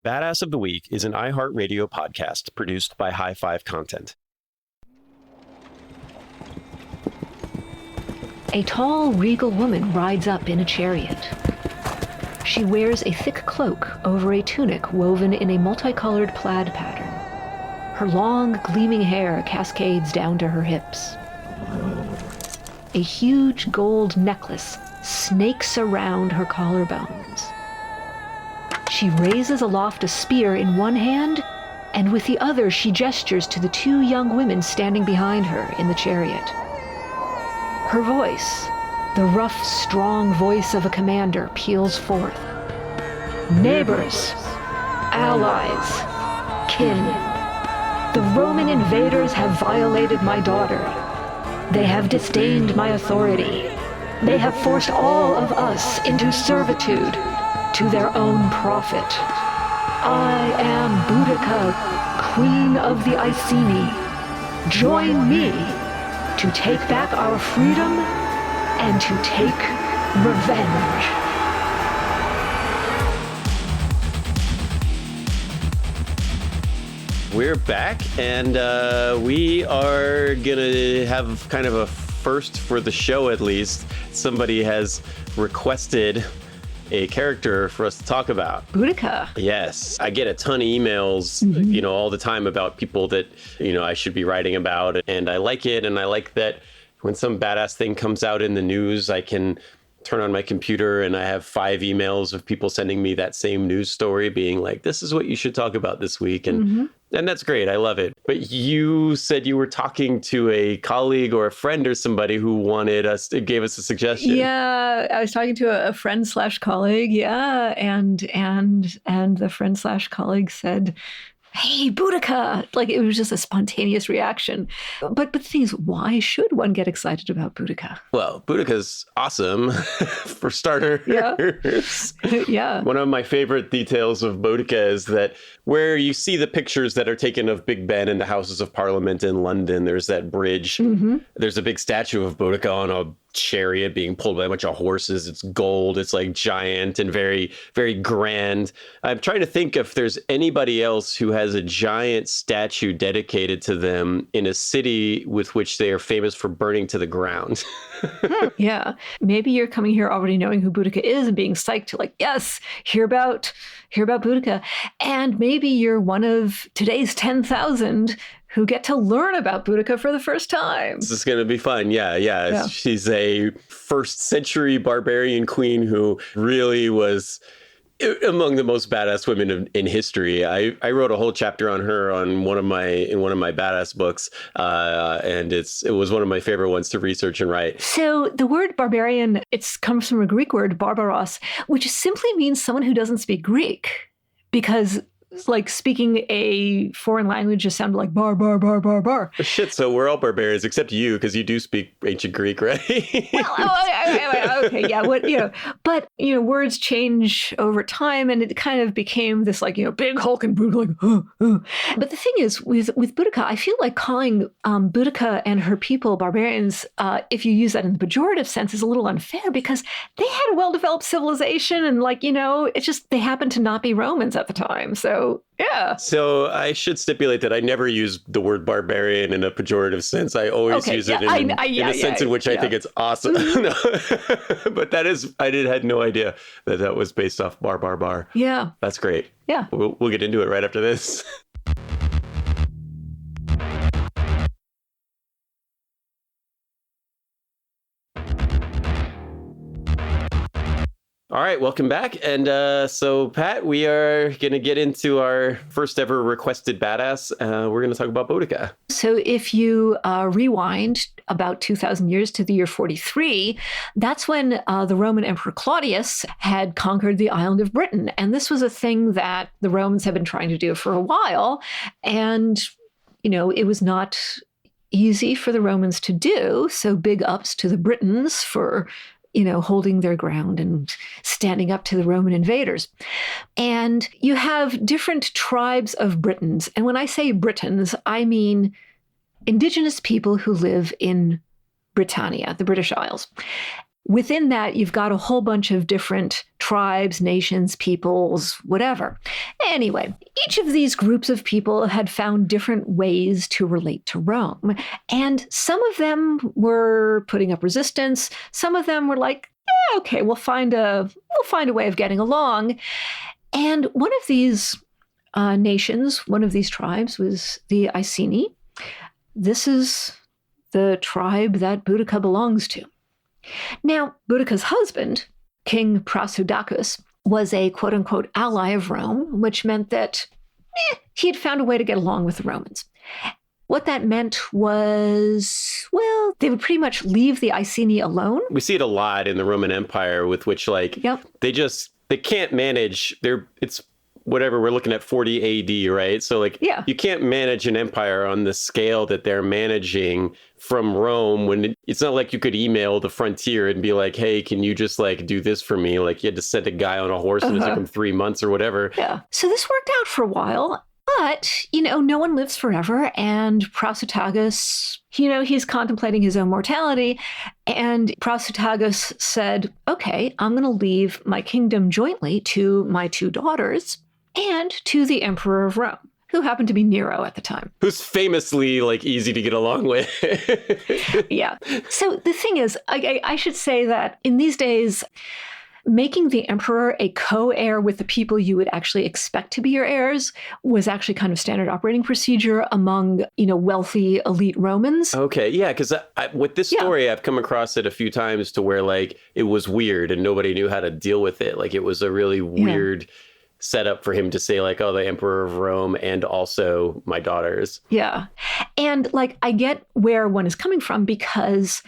Badass of the Week is an iHeartRadio podcast produced by High Five Content. A tall, regal woman rides up in a chariot. She wears a thick cloak over a tunic woven in a multicolored plaid pattern. Her long, gleaming hair cascades down to her hips. A huge gold necklace snakes around her collarbones. She raises aloft a spear in one hand, and with the other she gestures to the two young women standing behind her in the chariot. Her voice, the rough, strong voice of a commander, peals forth. Neighbors, allies, kin, the Roman invaders have violated my daughter. They have disdained my authority. They have forced all of us into servitude to their own profit. I am Boudica, Queen of the Iceni. Join me to take back our freedom and to take revenge. We're back, and we are gonna have kind of a first for the show, at least. Somebody has requested a character for us to talk about. Boudica. Yes. I get a ton of emails, all the time about people that, I should be writing about. And I like it. And I like that when some badass thing comes out in the news, I can turn on my computer and I have 5 emails of people sending me that same news story being like, this is what you should talk about this week. And that's great. I love it. But you said you were talking to a colleague or a friend or somebody who gave us a suggestion. Yeah, I was talking to a friend/colleague. Yeah, and the friend/colleague said, "Hey, Boudica!" Like, it was just a spontaneous reaction. But the thing is, why should one get excited about Boudica? Well, Boudica's awesome, for starters. Yeah. Yeah. One of my favorite details of Boudica is that where you see the pictures that are taken of Big Ben in the Houses of Parliament in London, there's that bridge. There's a big statue of Boudica on a chariot being pulled by a bunch of horses. It's gold. It's like giant and very, very grand. I'm trying to think if there's anybody else who has a giant statue dedicated to them in a city with which they are famous for burning to the ground. Yeah. Maybe you're coming here already knowing who Boudica is and being psyched to, like, yes, hear about Boudica. And maybe you're one of today's 10,000 who get to learn about Boudica for the first time. This is going to be fun. Yeah. She's a first century barbarian queen who really was among the most badass women in history. I wrote a whole chapter on her in one of my badass books, and it was one of my favorite ones to research and write. So the word barbarian, it comes from a Greek word, barbaros, which simply means someone who doesn't speak Greek, because like speaking a foreign language just sounded like bar. Shit, so we're all barbarians except you, because you do speak ancient Greek, right? Well, okay, yeah. But words change over time, and it kind of became this big Hulk and brutal, But the thing is, with Boudica, I feel like calling Boudica and her people barbarians, if you use that in the pejorative sense, is a little unfair, because they had a well-developed civilization, and it's just they happened to not be Romans at the time, so. Yeah. So I should stipulate that I never use the word barbarian in a pejorative sense. I always use it in a sense in which I think it's awesome. But I had no idea that was based off bar. Yeah. That's great. Yeah. We'll get into it right after this. All right, welcome back. And so, Pat, we are going to get into our first ever requested badass. We're going to talk about Boudica. So if you rewind about 2,000 years to the year 43, that's when the Roman Emperor Claudius had conquered the island of Britain. And this was a thing that the Romans had been trying to do for a while. And, it was not easy for the Romans to do. So big ups to the Britons for holding their ground and standing up to the Roman invaders. And you have different tribes of Britons. And when I say Britons, I mean indigenous people who live in Britannia, the British Isles. within that, you've got a whole bunch of different tribes, nations, peoples, whatever. Anyway, each of these groups of people had found different ways to relate to Rome. And some of them were putting up resistance. Some of them were like, yeah, okay, we'll find a way of getting along. And one of these nations, one of these tribes was the Iceni. This is the tribe that Boudica belongs to. Now, Boudica's husband, King Prasudacus, was a quote-unquote ally of Rome, which meant that he had found a way to get along with the Romans. What that meant was, well, they would pretty much leave the Iceni alone. We see it a lot in the Roman Empire with which, like, they can't manage it's whatever, we're looking at 40 AD, right? So, like, you can't manage an empire on the scale that they're managing from Rome when it's not like you could email the frontier and be like, hey, can you just, like, do this for me? Like, you had to send a guy on a horse and it took him 3 months or whatever. Yeah. So this worked out for a while. But, no one lives forever. And Prasutagus, he's contemplating his own mortality. And Prasutagus said, okay, I'm going to leave my kingdom jointly to my 2 daughters and to the Emperor of Rome, who happened to be Nero at the time. Who's famously, like, easy to get along with. Yeah. So the thing is, I should say that in these days, making the emperor a co-heir with the people you would actually expect to be your heirs was actually kind of standard operating procedure among, wealthy elite Romans. Okay, yeah, because with this story, I've come across it a few times to where, like, it was weird and nobody knew how to deal with it. Like, it was a really weird setup for him to say, like, oh, the Emperor of Rome and also my daughters. Yeah. And, like, I get where one is coming from because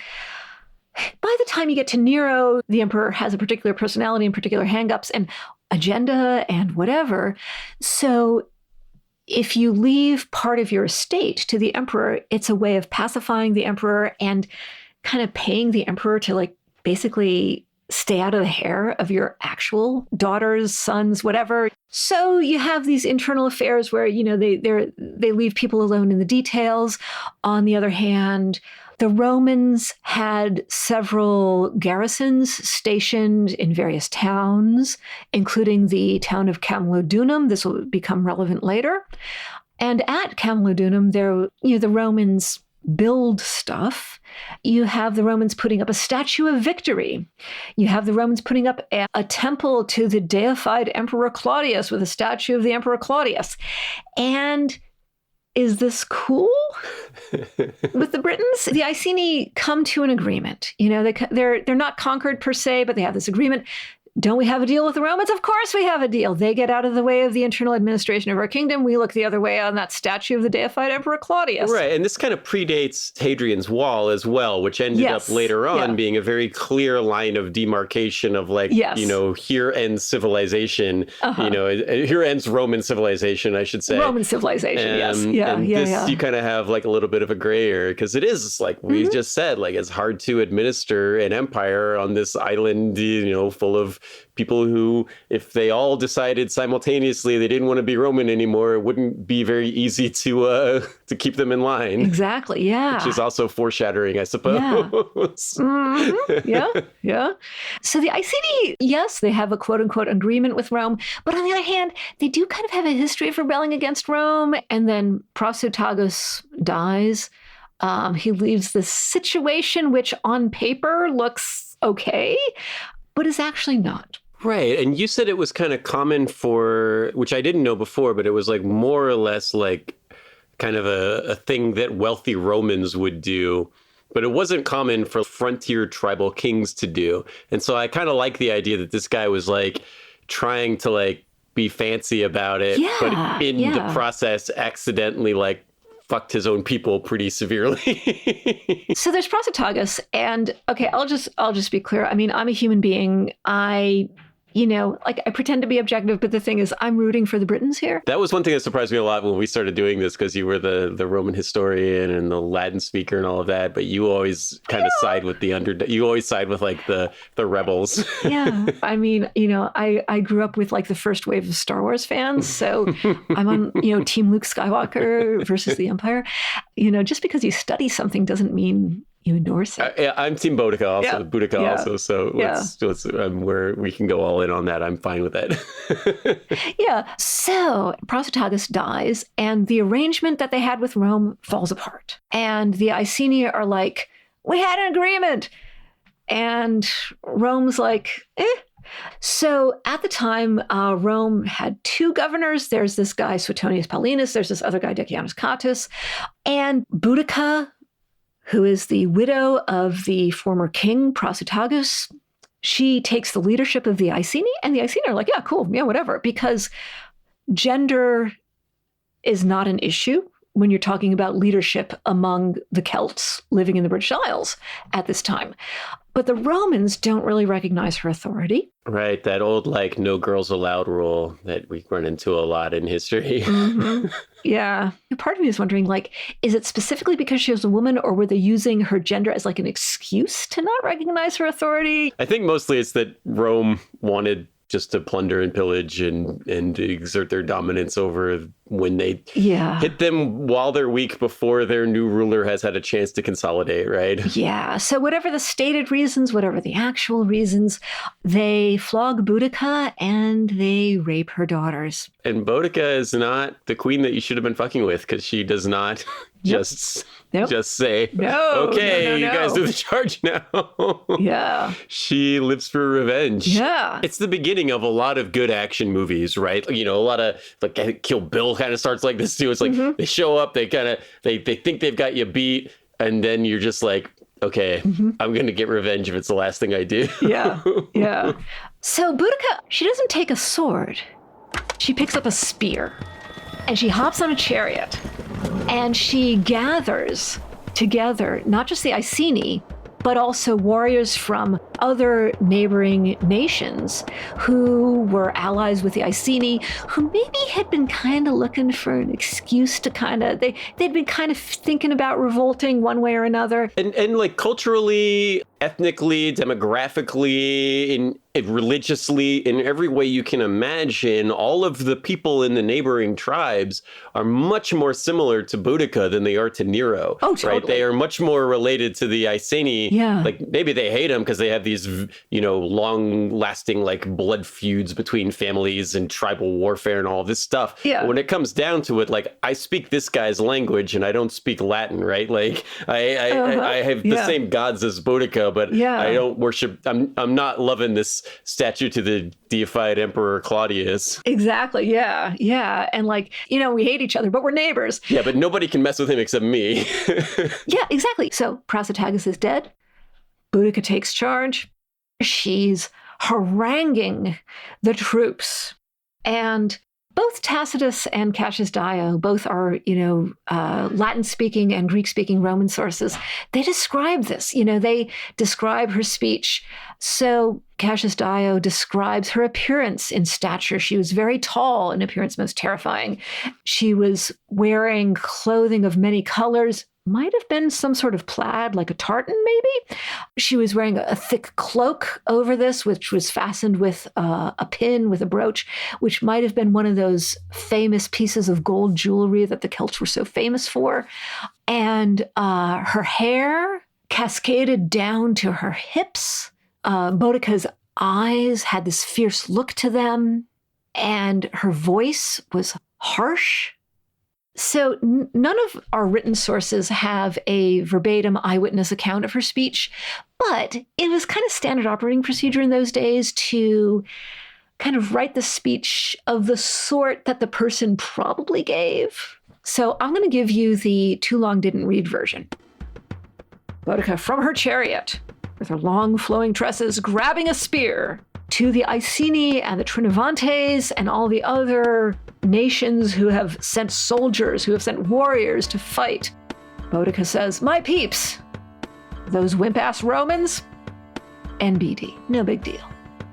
by the time you get to Nero, the emperor has a particular personality and particular hangups and agenda and whatever. So if you leave part of your estate to the emperor, it's a way of pacifying the emperor and kind of paying the emperor to, like, basically stay out of the hair of your actual daughters, sons, whatever. So you have these internal affairs where, they leave people alone in the details. On the other hand, the Romans had several garrisons stationed in various towns, including the town of Camalodunum. This will become relevant later. And at Camalodunum, the Romans build stuff. You have the Romans putting up a statue of victory. You have the Romans putting up a temple to the deified Emperor Claudius with a statue of the Emperor Claudius. And is this cool with the Britons? The Iceni come to an agreement. They're not conquered per se, but they have this agreement. Don't we have a deal with the Romans? Of course we have a deal. They get out of the way of the internal administration of our kingdom. We look the other way on that statue of the deified Emperor Claudius. Right. And this kind of predates Hadrian's Wall as well, which ended up later on being a very clear line of demarcation of, like, here ends civilization. Here ends Roman civilization, I should say. Roman civilization, yes. You kind of have, like, a little bit of a gray area because it is, like we just said, like, it's hard to administer an empire on this island, full of people who, if they all decided simultaneously they didn't want to be Roman anymore, it wouldn't be very easy to keep them in line. Exactly, yeah. Which is also foreshadowing, I suppose. Yeah. So the Iceni, yes, they have a quote-unquote agreement with Rome, but on the other hand, they do kind of have a history of rebelling against Rome, and then Prasutagus dies. He leaves this situation which on paper looks okay, but is actually not. Right. And you said it was kind of common for, which I didn't know before, but it was, like, more or less like kind of a thing that wealthy Romans would do. But it wasn't common for frontier tribal kings to do. And so I kind of like the idea that this guy was, like, trying to, like, be fancy about it, but in the process accidentally, like, fucked his own people pretty severely. So there's Prasutagus, and okay, I'll just be clear. I mean, I'm a human being. I pretend to be objective, but the thing is, I'm rooting for the Britons here. That was one thing that surprised me a lot when we started doing this, because you were the Roman historian and the Latin speaker and all of that, but you always kind of side with the you always side with, like, the rebels. Yeah. I mean, I grew up with, like, the first wave of Star Wars fans, so I'm on, Team Luke Skywalker versus the Empire. Just because you study something doesn't mean You endorse it. Yeah, I'm Team Boudica also, Yeah. Boudica Yeah. also. So let's where we can go all in on that. I'm fine with that. Yeah. So Prasutagus dies, and the arrangement that they had with Rome falls apart. And the Iceni are like, we had an agreement. And Rome's like, eh. So at the time, Rome had two governors. There's this guy, Suetonius Paulinus. There's this other guy, Decianus Catus. And Boudica, who is the widow of the former king, Prasutagus, she takes the leadership of the Iceni, and the Iceni are like, yeah, cool, yeah, whatever, because gender is not an issue when you're talking about leadership among the Celts living in the British Isles at this time. But the Romans don't really recognize her authority. Right, that old, like, no girls allowed rule that we run into a lot in history. Mm-hmm. Yeah. Part of me is wondering, like, is it specifically because she was a woman, or were they using her gender as, like, an excuse to not recognize her authority? I think mostly it's that Rome wanted just to plunder and pillage and exert their dominance over when they hit them while they're weak before their new ruler has had a chance to consolidate, right? Yeah. So whatever the stated reasons, whatever the actual reasons, they flog Boudica and they rape her daughters. And Boudica is not the queen that you should have been fucking with, because she does not just say, okay, you guys do the charge now. Yeah. She lives for revenge. Yeah. It's the beginning of a lot of good action movies, right? You know, a lot of, like, Kill Bill kind of starts like this too. It's like they show up, they think they've got you beat, and then you're just like, okay, I'm going to get revenge if it's the last thing I do. Yeah. Yeah. So Boudica, she doesn't take a sword. She picks up a spear and she hops on a chariot and she gathers together not just the Iceni, but also warriors from other neighboring nations who were allies with the Iceni, who maybe had been kind of looking for an excuse to they'd been kind of thinking about revolting one way or another. And like culturally, ethnically, demographically, religiously, in every way you can imagine, all of the people in the neighboring tribes are much more similar to Boudica than they are to Nero. Oh, totally. Right? They are much more related to the Iceni. Yeah. Like, maybe they hate them because they have these, long-lasting, like, blood feuds between families and tribal warfare and all this stuff. Yeah. But when it comes down to it, like, I speak this guy's language and I don't speak Latin, right? Like, I have the same gods as Boudica, but I don't worship. I'm not loving this statue to the deified Emperor Claudius. Exactly. Yeah. Yeah. And like, we hate each other, but we're neighbors. Yeah, but nobody can mess with him except me. Yeah, exactly. So Prasutagus is dead. Boudica takes charge. She's haranguing the troops. And both Tacitus and Cassius Dio, both are, Latin-speaking and Greek-speaking Roman sources. They describe this. They describe her speech. So Cassius Dio describes her appearance in stature. She was very tall, in appearance most terrifying. She was wearing clothing of many colors, might have been some sort of plaid, like a tartan, maybe. She was wearing a thick cloak over this, which was fastened with a pin with a brooch, which might have been one of those famous pieces of gold jewelry that the Celts were so famous for. And her hair cascaded down to her hips. Boudica's eyes had this fierce look to them, and her voice was harsh. So none of our written sources have a verbatim eyewitness account of her speech, but it was kind of standard operating procedure in those days to kind of write the speech of the sort that the person probably gave. So I'm going to give you the too long didn't read version. Boudica from her chariot, with her long flowing tresses, grabbing a spear, to the Iceni and the Trinovantes and all the other nations who have sent soldiers, who have sent warriors to fight. Boudica says, my peeps, those wimp-ass Romans, NBD, no big deal.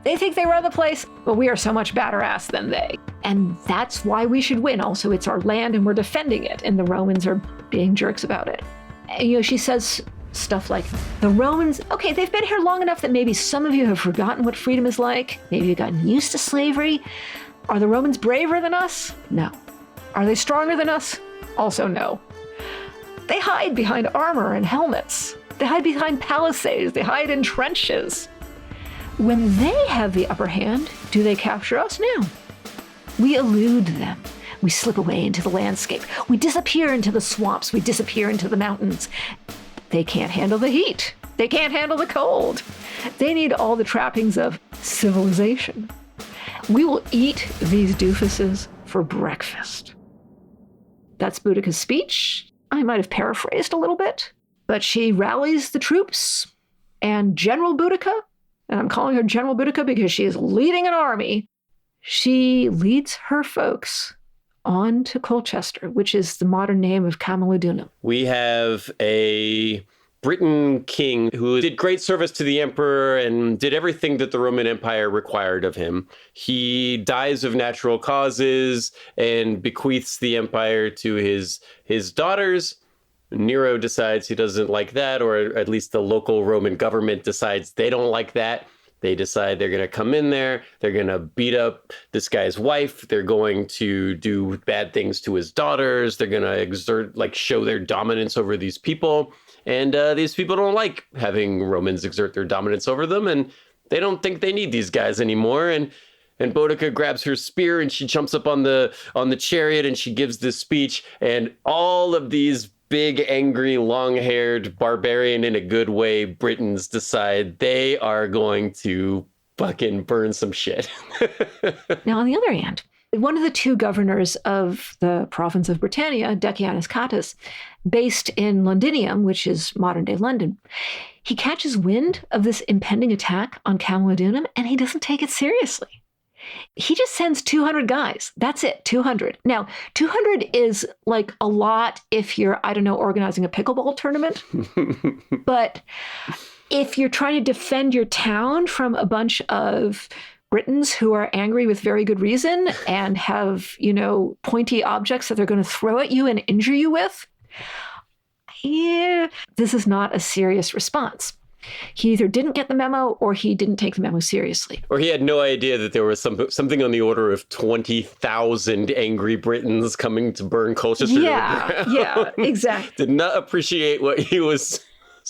They think they run the place, but we are so much badder ass than they. And that's why we should win. Also, it's our land and we're defending it, and the Romans are being jerks about it. And, she says stuff like, the Romans, okay, they've been here long enough that maybe some of you have forgotten what freedom is like. Maybe you've gotten used to slavery. Are the Romans braver than us? No. Are they stronger than us? Also no. They hide behind armor and helmets. They hide behind palisades. They hide in trenches. When they have the upper hand, do they capture us? No. We elude them. We slip away into the landscape. We disappear into the swamps. We disappear into the mountains. They can't handle the heat. They can't handle the cold. They need all the trappings of civilization. We will eat these doofuses for breakfast. That's Boudica's speech. I might have paraphrased a little bit, but she rallies the troops, and General Boudica, and I'm calling her General Boudica because she is leading an army, she leads her folks on to Colchester, which is the modern name of Camulodunum. We have a Briton king who did great service to the emperor and did everything that the Roman Empire required of him. He dies of natural causes and bequeaths the empire to his daughters. Nero decides he doesn't like that, or at least the local Roman government decides they don't like that. They decide they're going to come in there. They're going to beat up this guy's wife. They're going to do bad things to his daughters. They're going to show their dominance over these people. And these people don't like having Romans exert their dominance over them. And they don't think they need these guys anymore. And Boudica grabs her spear and she jumps up on the chariot and she gives this speech. And all of these big, angry, long-haired, barbarian in a good way Britons decide they are going to fucking burn some shit. Now, on the other hand, one of the two governors of the province of Britannia, Decianus Catus, based in Londinium, which is modern-day London, he catches wind of this impending attack on Camulodunum, and he doesn't take it seriously. He just sends 200 guys. That's it, 200. Now, 200 is like a lot if you're, organizing a pickleball tournament. But if you're trying to defend your town from a bunch of Britons who are angry with very good reason and have, pointy objects that they're going to throw at you and injure you with, this is not a serious response. He either didn't get the memo or he didn't take the memo seriously. Or he had no idea that there was something on the order of 20,000 angry Britons coming to burn Colchester. Yeah, exactly. Did not appreciate what he was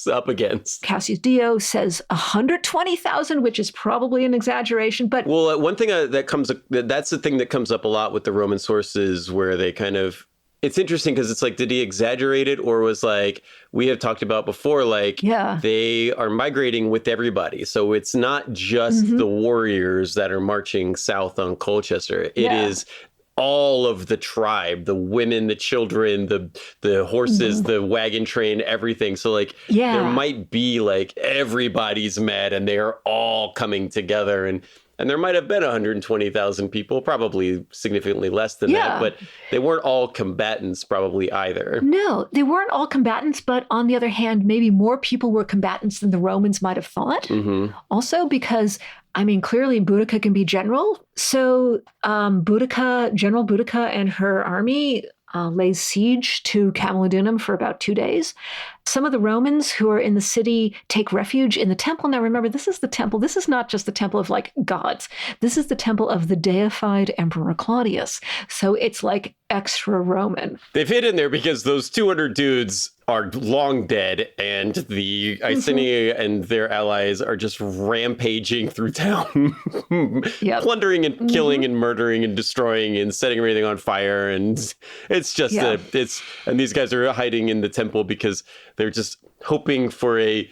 up against. Cassius Dio says 120,000, which is probably an exaggeration, but... Well, one thing that's the thing that comes up a lot with the Roman sources where they kind of... It's interesting because it's like, did he exaggerate it, or was like, we have talked about before, they are migrating with everybody. So it's not just the warriors that are marching south on Colchester. It is all of the tribe, the women, the children, the horses, the wagon train, everything. So there might be everybody's mad and they are all coming together. And there might have been 120,000 people, probably significantly less than that, but they weren't all combatants probably either. No, they weren't all combatants, but on the other hand, maybe more people were combatants than the Romans might have thought. Also because, clearly Boudica can be general. So General Boudica and her army lays siege to Camulodunum for about 2 days. Some of the Romans who are in the city take refuge in the temple. Now remember, this is the temple. This is not just the temple of gods. This is the temple of the deified Emperor Claudius. So it's extra Roman. They've hid in there because those 200 dudes are long dead, and the Iceni and their allies are just rampaging through town, plundering and killing and murdering and destroying and setting everything on fire. And it's just and these guys are hiding in the temple because they're just hoping for a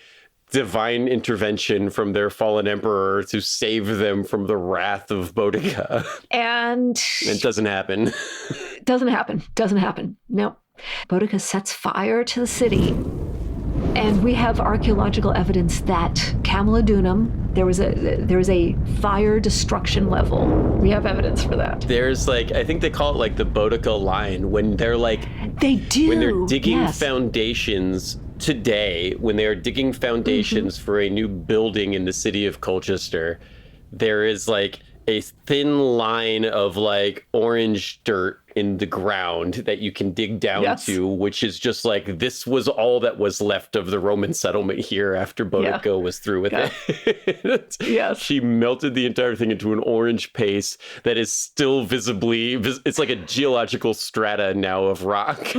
divine intervention from their fallen emperor to save them from the wrath of Boudica. And it doesn't happen. Doesn't happen. No. Boudica sets fire to the city. And we have archaeological evidence that Camulodunum, there was a fire destruction level. We have evidence for that. There's I think they call it the Boudica line when they're they do. When they're digging foundations today, when they are digging foundations for a new building in the city of Colchester, there is a thin line of orange dirt in the ground that you can dig down to, which is just this was all that was left of the Roman settlement here after Boudicca was through with it. Yes. She melted the entire thing into an orange paste that is still visibly, it's like a geological strata now of rock.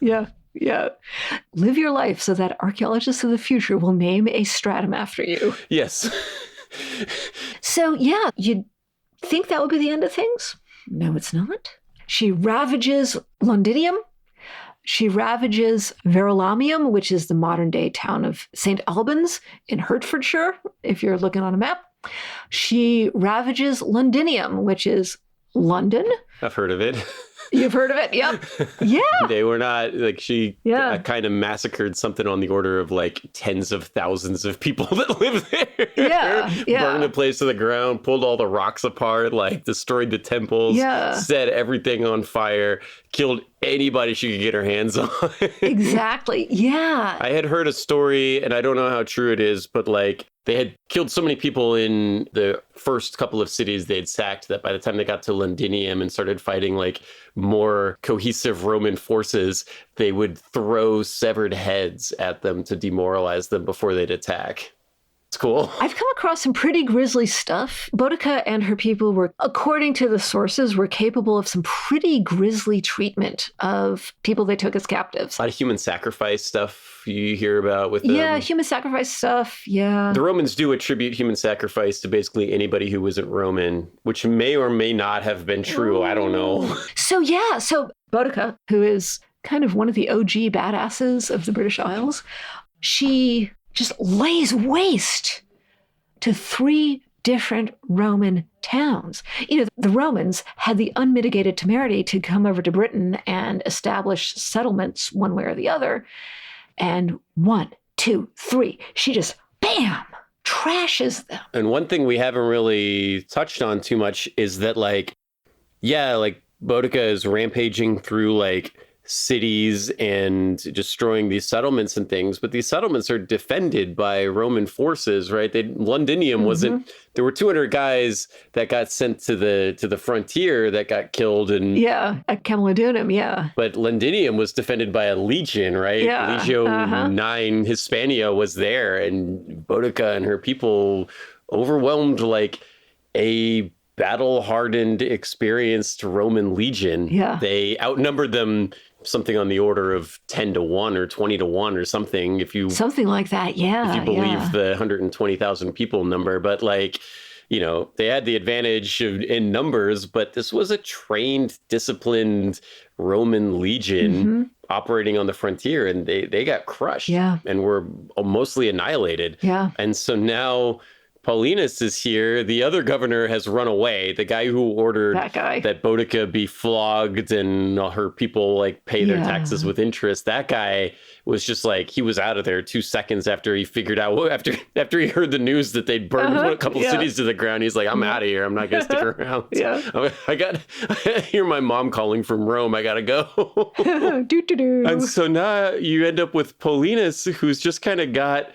Yeah. Yeah. Live your life so that archaeologists of the future will name a stratum after you. Yes. So, yeah, you'd think that would be the end of things? No, it's not. She ravages Londinium. She ravages Verulamium, which is the modern-day town of St. Albans in Hertfordshire, if you're looking on a map. She ravages Londinium, which is London. I've heard of it. You've heard of it? Yep. Yeah. They were not, like, she kind of massacred something on the order of, like, tens of thousands of people that live there. Yeah. Burned the place to the ground, pulled all the rocks apart, like, destroyed the temples, set everything on fire, killed anybody she could get her hands on. Exactly. Yeah. I had heard a story, and I don't know how true it is, but, like, they had killed so many people in the first couple of cities they'd sacked that by the time they got to Londinium and started fighting like more cohesive Roman forces, they would throw severed heads at them to demoralize them before they'd attack. It's cool. I've come across some pretty grisly stuff. Boudica and her people were, according to the sources, were capable of some pretty grisly treatment of people they took as captives. A lot of human sacrifice stuff you hear about with them. Yeah, human sacrifice stuff, yeah. The Romans do attribute human sacrifice to basically anybody who wasn't Roman, which may or may not have been true. I don't know. So Boudica, who is kind of one of the OG badasses of the British Isles, she just lays waste to 3 different Roman towns. You know, the Romans had the unmitigated temerity to come over to Britain and establish settlements one way or the other. And 1, 2, 3, she just, bam, trashes them. And one thing we haven't really touched on too much is that, like, Boudica is rampaging through, like, cities and destroying these settlements and things, but these settlements are defended by Roman forces, right? Londinium wasn't. There were 200 guys that got sent to the frontier that got killed, and at Camalodunum, But Londinium was defended by a legion, right? Yeah. Legio 9 Hispania was there, and Boudica and her people overwhelmed like a battle-hardened, experienced Roman legion. Yeah. They outnumbered them something on the order of 10 to 1 or 20 to 1 or something. Something like that, yeah. If you believe the 120,000 people number. But, like, you know, they had the advantage in numbers, but this was a trained, disciplined Roman legion operating on the frontier, and they got crushed and were mostly annihilated. Yeah. And so now Paulinus is here. The other governor has run away. The guy who ordered that Boudica be flogged and her people like pay their taxes with interest. That guy was just like, he was out of there 2 seconds after he figured out, after he heard the news that they'd burned a couple cities to the ground. He's like, I'm out of here. I'm not going to stick around. I hear my mom calling from Rome. I got to go. And so now you end up with Paulinus, who's just kind of got,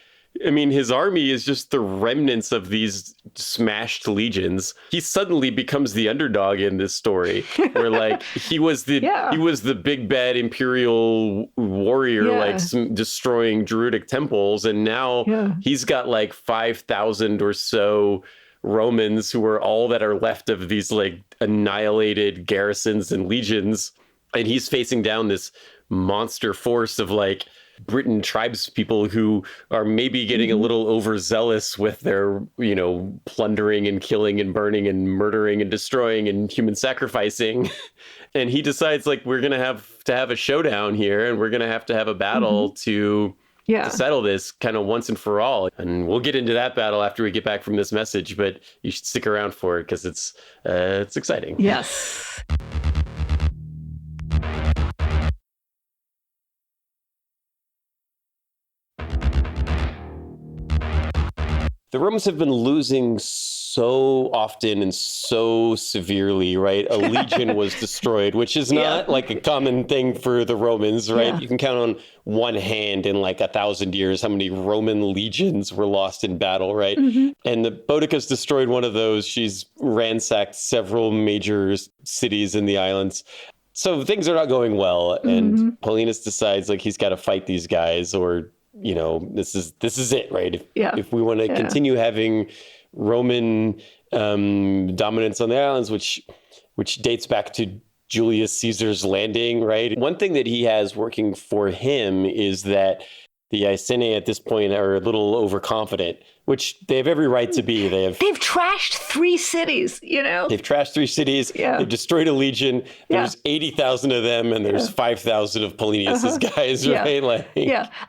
I mean, his army is just the remnants of these smashed legions. He suddenly becomes the underdog in this story, where like he was the big bad imperial warrior, like destroying Druidic temples, and now he's got like 5,000 or so Romans who are all that are left of these like annihilated garrisons and legions, and he's facing down this monster force of like Briton tribespeople who are maybe getting a little overzealous with their, you know, plundering and killing and burning and murdering and destroying and human sacrificing. And he decides, like, we're going to have a showdown here, and we're going to have a battle to settle this kind of once and for all. And we'll get into that battle after we get back from this message, but you should stick around for it because it's exciting. Yes. The Romans have been losing so often and so severely, right? A legion was destroyed, which is not like a common thing for the Romans, right? You can count on one hand in like 1,000 years how many Roman legions were lost in battle, right? And the Boudica's destroyed one of those. She's ransacked several major cities in the islands. So things are not going well. And Paulinus decides like he's got to fight these guys, or you know, this is it, right? If we want to continue having Roman dominance on the islands, which dates back to Julius Caesar's landing, right? One thing that he has working for him is that the Iceni at this point are a little overconfident, which they have every right to be. They've trashed 3 cities, They've trashed 3 cities. Yeah. They've destroyed a legion. There's 80,000 of them, and there's 5,000 of Polonius's guys, right?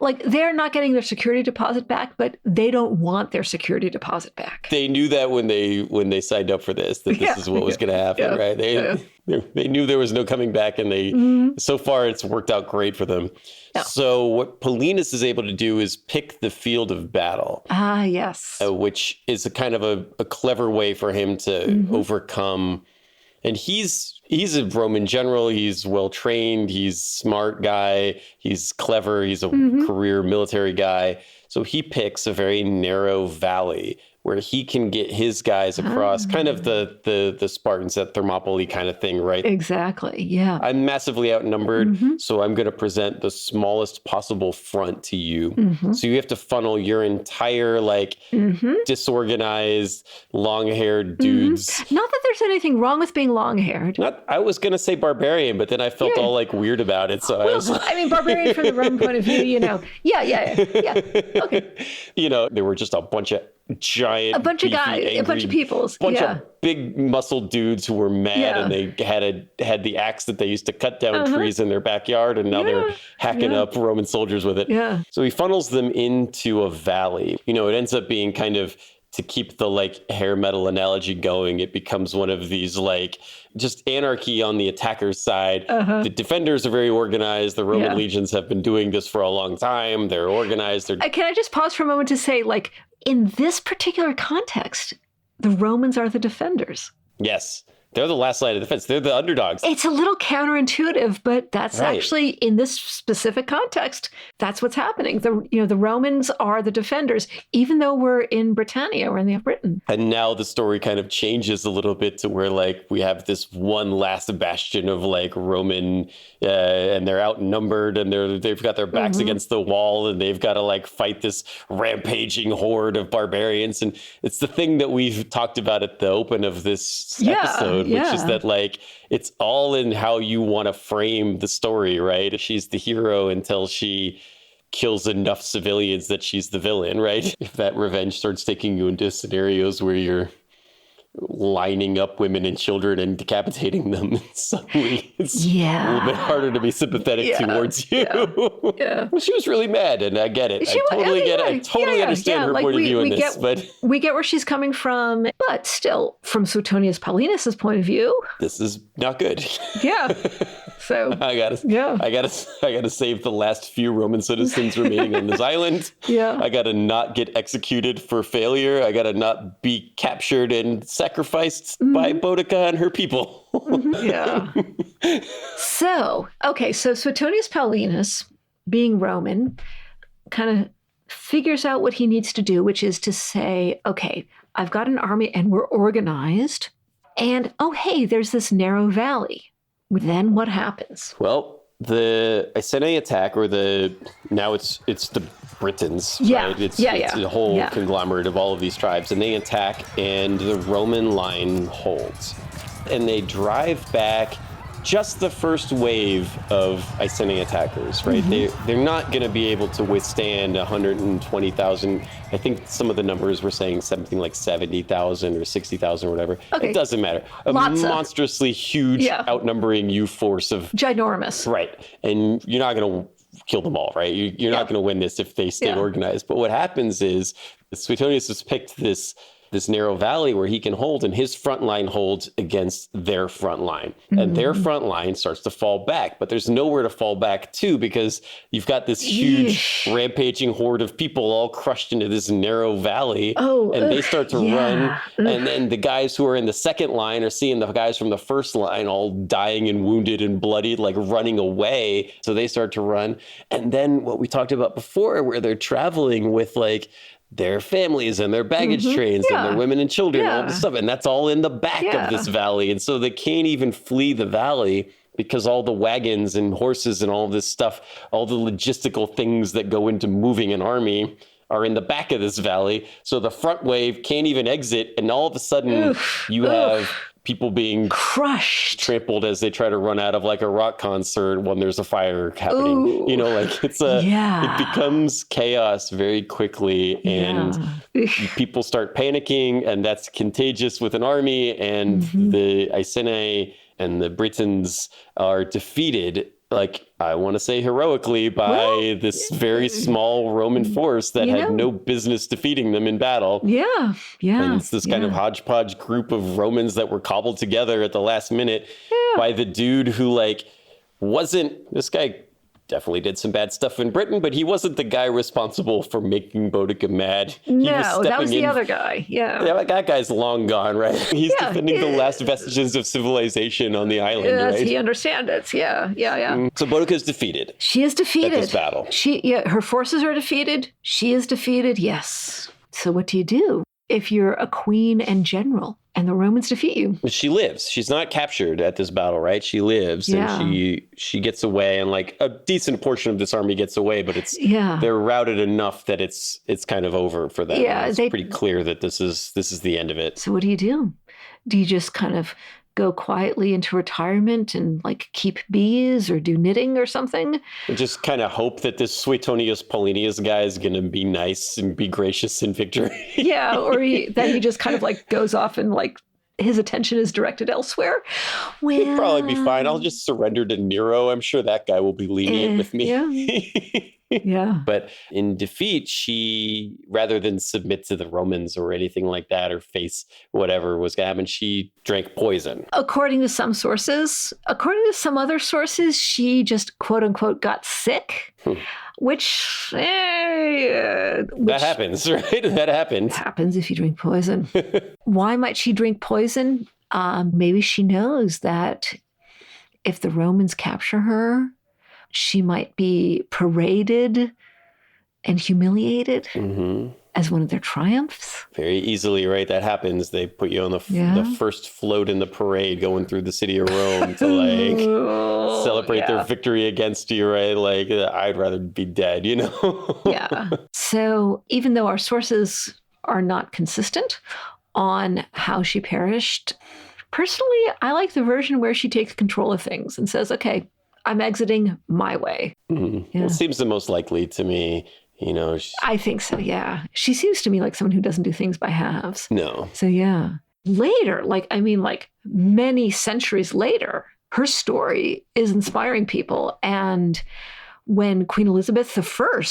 Like they're not getting their security deposit back, but they don't want their security deposit back. They knew that when they signed up for this, that this is what was going to happen, right? They knew there was no coming back, and so far it's worked out great for them. Yeah. So what Paulinus is able to do is pick the field of battle. Ah, yes. Which is a kind of a clever way for him to overcome. And he's a Roman general. He's well-trained. He's a smart guy. He's clever. He's a career military guy. So he picks a very narrow valley where he can get his guys across, kind of the Spartans at Thermopylae kind of thing, right? Exactly, yeah. I'm massively outnumbered, so I'm going to present the smallest possible front to you. So you have to funnel your entire, disorganized, long-haired dudes. Not that there's anything wrong with being long-haired. I was going to say barbarian, but then I felt all, weird about it, so I was like... I mean, barbarian from the Roman point of view, Yeah, okay. There were just a bunch of giant, a bunch of guys, angry, a bunch of peoples, bunch of big muscled dudes who were mad, and they had the axe that they used to cut down trees in their backyard, and now they're hacking up Roman soldiers with it. Yeah. So he funnels them into a valley. It ends up being kind of, to keep the hair metal analogy going, it becomes one of these just anarchy on the attacker's side. The defenders are very organized. The Roman legions have been doing this for a long time. They're organized. Can I just pause for a moment to say, in this particular context, the Romans are the defenders. Yes. They're the last line of defense. They're the underdogs. It's a little counterintuitive, but that's actually, in this specific context, that's what's happening. The Romans are the defenders, even though we're in Britannia, we're in the Britain. And now the story kind of changes a little bit to where we have this one last bastion of Roman, and they're outnumbered, and they've got their backs against the wall, and they've got to fight this rampaging horde of barbarians. And it's the thing that we've talked about at the open of this episode. Which is that it's all in how you want to frame the story, right? She's the hero until she kills enough civilians that she's the villain, right? If that revenge starts taking you into scenarios where you're lining up women and children and decapitating them, suddenly it's a little bit harder to be sympathetic towards you. Yeah. Well, she was really mad, and I get it. I totally get it. I totally understand her point of view in this. But we get where she's coming from, but still, from Suetonius Paulinus's point of view, this is not good. Yeah. So I gotta save the last few Roman citizens remaining on this island. Yeah. I gotta not get executed for failure. I gotta not be captured and sacrificed by Boudica and her people. Yeah. So Suetonius Paulinus, being Roman, kind of figures out what he needs to do, which is to say, okay, I've got an army and we're organized. And, there's this narrow valley. Then what happens? Well, the Iceni attack, or now it's the Britons, right? It's a whole conglomerate of all of these tribes, and they attack, and the Roman line holds. And they drive back just the first wave of Iceni attackers, right? They're not going to be able to withstand 120,000. I think some of the numbers were saying something like 70,000 or 60,000 or whatever. Okay. It doesn't matter. A monstrously huge outnumbering you force of... Ginormous. Right. And you're not going to kill them all, right? You're not going to win this if they stay organized. But what happens is Suetonius has picked this narrow valley where he can hold, and his front line holds against their front line. And their front line starts to fall back, but there's nowhere to fall back to, because you've got this huge rampaging horde of people all crushed into this narrow valley, and they start to run. And then the guys who are in the second line are seeing the guys from the first line all dying and wounded and bloodied, running away. So they start to run. And then what we talked about before, where they're traveling with their families and their baggage trains and their women and children, all this stuff. And that's all in the back of this valley. And so they can't even flee the valley, because all the wagons and horses and all this stuff, all the logistical things that go into moving an army are in the back of this valley. So the front wave can't even exit. And all of a sudden you have people being crushed, trampled as they try to run out of like a rock concert when there's a fire happening. Ooh. You know, like it becomes chaos very quickly, and people start panicking, and that's contagious with an army, and the Iceni and the Britons are defeated, like, I want to say heroically, by this very small Roman force that had no business defeating them in battle. Yeah. And it's this kind of hodgepodge group of Romans that were cobbled together at the last minute by the dude who, like, this guy definitely did some bad stuff in Britain, but he wasn't the guy responsible for making Boudica mad. That was the other guy. Yeah, that guy's long gone, right? He's defending the last vestiges of civilization on the island, right? He understands it. Yeah. So Boudica's defeated. She is defeated. At this battle. Her forces are defeated. She is defeated, yes. So what do you do if you're a queen and general and the Romans defeat you? She lives. She's not captured at this battle, right? She lives, and she gets away, and like a decent portion of this army gets away, but they're routed enough that it's kind of over for them. Yeah, it's pretty clear that this is the end of it. So what do you do? Do you just kind of go quietly into retirement and like keep bees or do knitting or something? And just kind of hope that this Suetonius Paulinius guy is going to be nice and be gracious in victory. Or that he just kind of like goes off and like his attention is directed elsewhere. Well, he'd probably be fine. I'll just surrender to Nero. I'm sure that guy will be lenient with me. Yeah. But in defeat, she, rather than submit to the Romans or anything like that, or face whatever was going to happen, she drank poison. According to some sources. According to some other sources, she just, quote unquote, got sick, which that happens, right? That happens. Happens if you drink poison. Why might she drink poison? Maybe she knows that if the Romans capture her, she might be paraded and humiliated as one of their triumphs. Very easily, right? That happens. They put you on the first float in the parade going through the city of Rome to like celebrate their victory against you, right? Like, I'd rather be dead, you know? So even though our sources are not consistent on how she perished, personally, I like the version where she takes control of things and says, okay, I'm exiting my way. It seems the most likely to me, you know. I think so, yeah. She seems to me like someone who doesn't do things by halves. No. So, yeah. Later, like many centuries later, her story is inspiring people. And when Queen Elizabeth I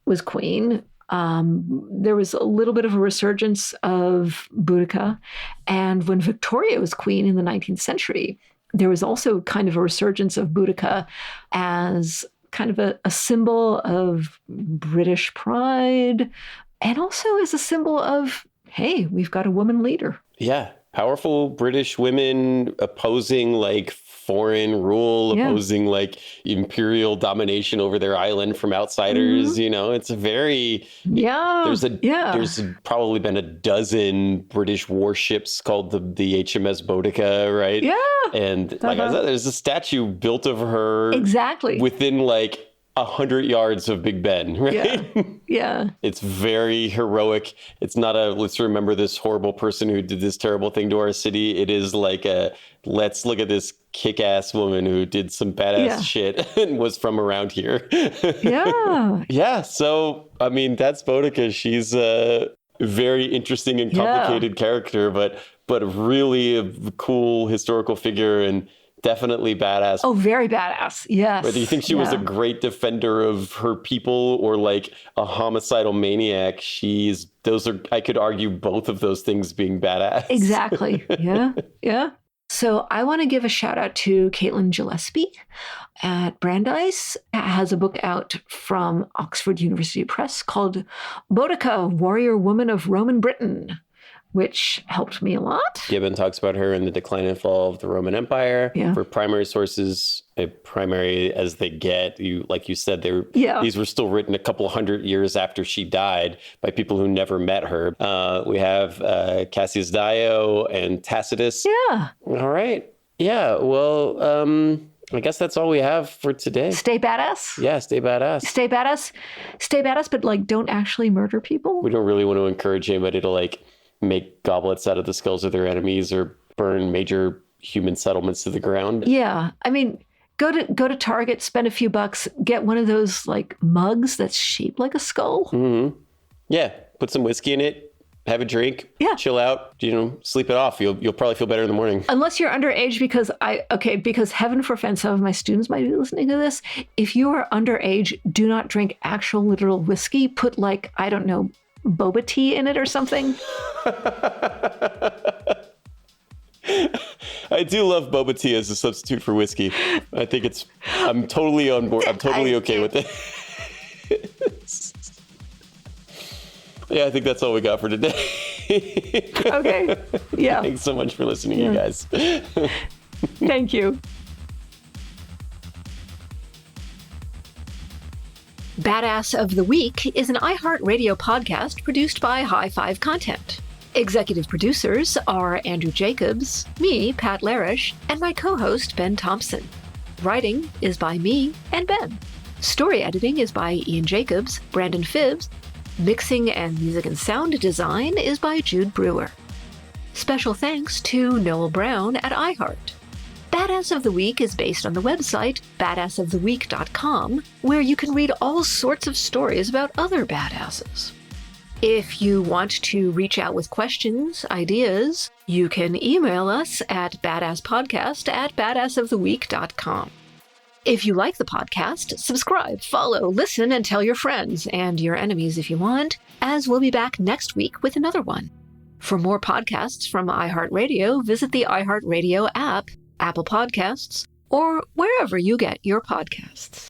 was queen, there was a little bit of a resurgence of Boudica. And when Victoria was queen in the 19th century, there was also kind of a resurgence of Boudica as kind of a symbol of British pride, and also as a symbol of, hey, we've got a woman leader. Yeah. Powerful British women opposing like foreign rule, opposing like imperial domination over their island from outsiders. You know, it's a very, there's probably been a dozen British warships called the HMS Boudica, right? Yeah. And like I said, there's a statue built of her within like 100 yards of Big Ben, right? Yeah. It's very heroic. It's not let's remember this horrible person who did this terrible thing to our city. It is like let's look at this kick-ass woman who did some badass shit and was from around here. Yeah. So, I mean, that's Boudica. She's a very interesting and complicated character, but really a cool historical figure, and definitly badass. Oh, very badass. Yes. Whether you think she was a great defender of her people or like a homicidal maniac, I could argue both of those things being badass. Exactly. Yeah. So I want to give a shout out to Caitlin Gillespie at Brandeis. Has a book out from Oxford University Press called Boudica, Warrior Woman of Roman Britain, which helped me a lot. Gibbon talks about her in The Decline and Fall of the Roman Empire. For primary sources, primary as they get, like you said, these were still written a couple hundred years after she died by people who never met her. We have Cassius Dio and Tacitus. Yeah. All right. Yeah. Well, I guess that's all we have for today. Stay badass. Yeah, stay badass. Stay badass. Stay badass, but like don't actually murder people. We don't really want to encourage anybody to like make goblets out of the skulls of their enemies or burn major human settlements to the ground. Yeah. I mean, go to Target, spend a few bucks, get one of those like mugs that's shaped like a skull. Mm-hmm. Yeah. Put some whiskey in it. Have a drink, chill out, sleep it off. You'll probably feel better in the morning. Unless you're underage, because heaven forfend, some of my students might be listening to this. If you are underage, do not drink actual literal whiskey. Put like, I don't know, boba tea in it or something. I do love boba tea as a substitute for whiskey. I think I'm totally on board. I'm totally okay with it. Yeah, I think that's all we got for today. Okay. Yeah. Thanks so much for listening, you guys. Thank you. Badass of the Week is an iHeartRadio podcast produced by High Five Content. Executive producers are Andrew Jacobs, me, Pat Larish, and my co-host, Ben Thompson. Writing is by me and Ben. Story editing is by Ian Jacobs, Brandon Phibbs. Mixing and music and sound design is by Jude Brewer. Special thanks to Noel Brown at iHeart. Badass of the Week is based on the website badassoftheweek.com, where you can read all sorts of stories about other badasses. If you want to reach out with questions, ideas, you can email us at badasspodcast@badassoftheweek.com. If you like the podcast, subscribe, follow, listen, and tell your friends and your enemies if you want, as we'll be back next week with another one. For more podcasts from iHeartRadio, visit the iHeartRadio app, Apple Podcasts, or wherever you get your podcasts.